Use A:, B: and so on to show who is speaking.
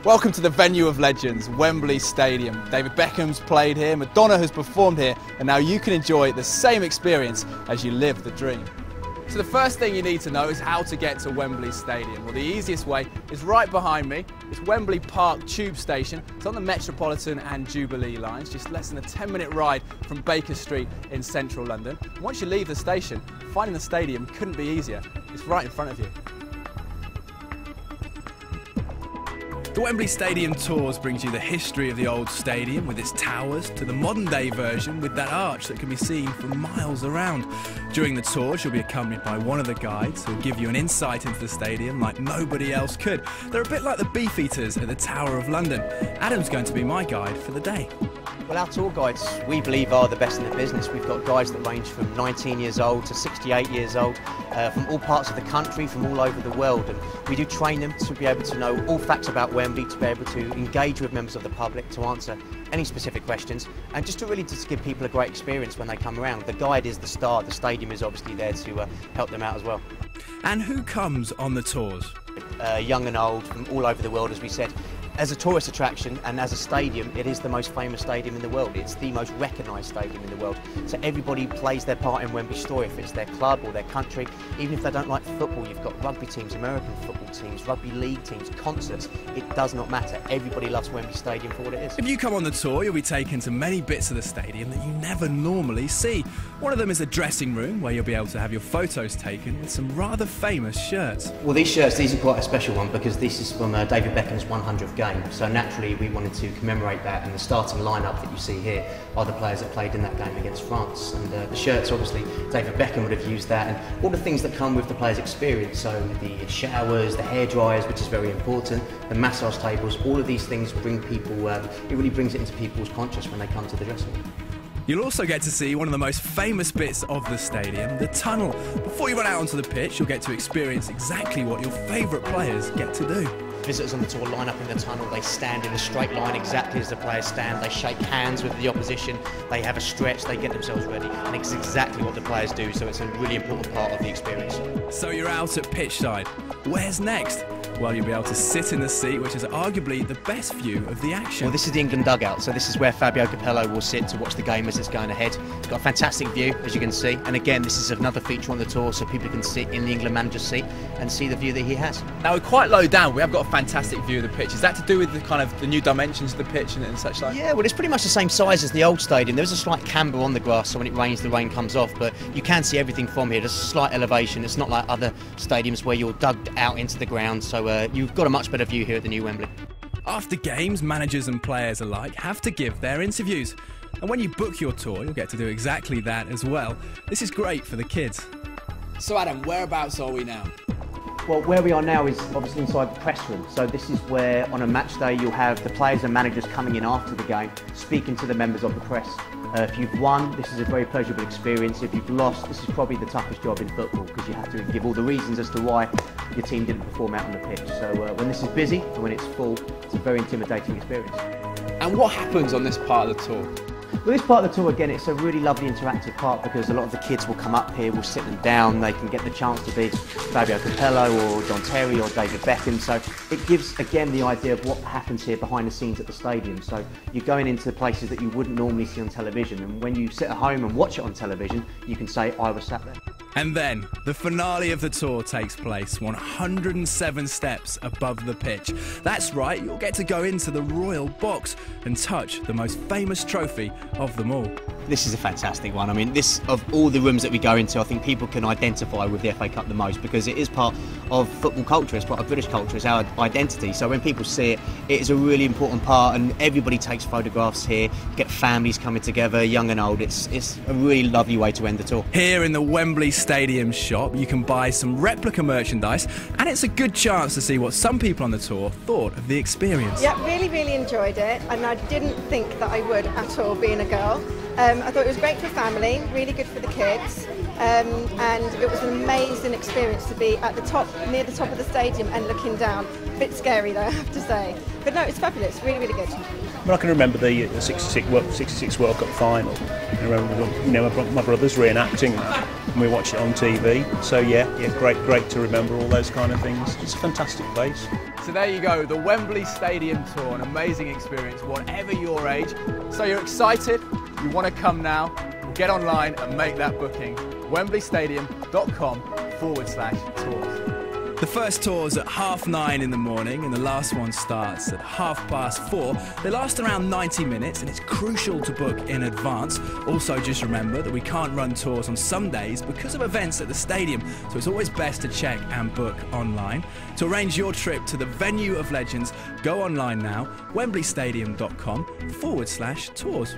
A: Welcome to the venue of legends, Wembley Stadium. David Beckham's played here, Madonna has performed here, and now you can enjoy the same experience as you live the dream. So the first thing you need to know is how to get to Wembley Stadium. Well, the easiest way is right behind me. It's Wembley Park Tube Station. It's on the Metropolitan and Jubilee lines, just less than a 10-minute ride from Baker Street in central London. Once you leave the station, finding the stadium couldn't be easier. It's right in front of you. The Wembley Stadium Tours brings you the history of the old stadium with its towers to the modern day version with that arch that can be seen from miles around. During the tours you'll be accompanied by one of the guides who'll give you an insight into the stadium like nobody else could. They're a bit like the Beefeaters at the Tower of London. Adam's going to be my guide for the day.
B: Well, our tour guides, we believe, are the best in the business. We've got guides that range from 19 years old to 68 years old, from all parts of the country, from all over the world. And we do train them to be able to know all facts about Wembley, to be able to engage with members of the public, to answer any specific questions, and just to really just give people a great experience when they come around. The guide is the star, the stadium is obviously there to help them out as well.
A: And who comes on the tours?
B: Young and old, from all over the world, as we said. As a tourist attraction and as a stadium, it is the most famous stadium in the world. It's the most recognised stadium in the world. So everybody plays their part in Wembley's story, if it's their club or their country. Even if they don't like football, you've got rugby teams, American football teams, rugby league teams, concerts. It does not matter. Everybody loves Wembley Stadium for what it is.
A: If you come on the tour, you'll be taken to many bits of the stadium that you never normally see. One of them is a dressing room where you'll be able to have your photos taken with some rather famous shirts.
B: Well, these shirts, these are quite a special one because this is from David Beckham's 100th game. So naturally we wanted to commemorate that, and the starting lineup that you see here are the players that played in that game against France. And the shirts, obviously, David Beckham would have used that, and all the things that come with the players' experience. So the showers, the hair dryers, which is very important, the massage tables, all of these things bring people, it really brings it into people's conscious when they come to the dressing room.
A: You'll also get to see one of the most famous bits of the stadium, the tunnel. Before you run out onto the pitch, you'll get to experience exactly what your favourite players get to do.
B: Visitors on the tour line up in the tunnel, they stand in a straight line exactly as the players stand, they shake hands with the opposition, they have a stretch, they get themselves ready, and it's exactly what the players do, so it's a really important part of the experience.
A: So you're out at pitch side. Where's next? Well, you'll be able to sit in the seat, which is arguably the best view of the action.
B: Well, this is the England dugout, so this is where Fabio Capello will sit to watch the game as it's going ahead. It's got a fantastic view, as you can see, and again, this is another feature on the tour, so people can sit in the England manager's seat and see the view that he has.
A: Now, we're quite low down, we have got a fantastic view of the pitch. Is that to do with the kind of the new dimensions of the pitch and such like?
B: Yeah, well, it's pretty much the same size as the old stadium. There's a slight camber on the grass, so when it rains, the rain comes off, but you can see everything from here. There's a slight elevation. It's not like other stadiums where you're dug out into the ground, so you've got a much better view here at the new Wembley.
A: After games, managers and players alike have to give their interviews. And when you book your tour, you'll get to do exactly that as well. This is great for the kids. So Adam, whereabouts are we now?
B: Well, where we are now is obviously inside the press room. So this is where on a match day you'll have the players and managers coming in after the game, speaking to the members of the press. If you've won, this is a very pleasurable experience. If you've lost, this is probably the toughest job in football because you have to give all the reasons as to why your team didn't perform out on the pitch. So when this is busy and when it's full, it's a very intimidating experience.
A: And what happens on this part of the tour?
B: Well, this part of the tour, again, it's a really lovely interactive part because a lot of the kids will come up here, we'll sit them down, they can get the chance to be Fabio Capello or John Terry or David Beckham. So it gives, again, the idea of what happens here behind the scenes at the stadium. So you're going into places that you wouldn't normally see on television, and when you sit at home and watch it on television, you can say, I was sat there.
A: And then, the finale of the tour takes place 107 steps above the pitch. That's right, you'll get to go into the royal box and touch the most famous trophy of them all.
B: This is a fantastic one. I mean, this, of all the rooms that we go into, I think people can identify with the FA Cup the most because it is part of football culture, it's part of British culture, it's our identity. So when people see it, it is a really important part, and everybody takes photographs here. You get families coming together, young and old. It's a really lovely way to end the tour.
A: Here in the Wembley Stadium shop, you can buy some replica merchandise, and it's a good chance to see what some people on the tour thought of the experience.
C: Yeah, really enjoyed it, and I didn't think that I would at all, being a girl. I thought it was great for family, really good for the kids, and it was an amazing experience to be at the top, near the top of the stadium and looking down. A bit scary though, I have to say. But no, it's fabulous, really good.
D: mean, I can remember the 66 World Cup final. I remember my brothers reenacting that, and we watched it on TV. So yeah, great to remember all those kind of things. It's a fantastic place.
A: So there you go, the Wembley Stadium tour, an amazing experience, whatever your age. So you're excited, you want to come now, get online and make that booking. wembleystadium.com/tours. The first tour's at 9:30 in the morning and the last one starts at 4:30. They last around 90 minutes and it's crucial to book in advance. Also just remember that we can't run tours on some days because of events at the stadium, so it's always best to check and book online. To arrange your trip to the venue of legends, go online now, wembleystadium.com/tours.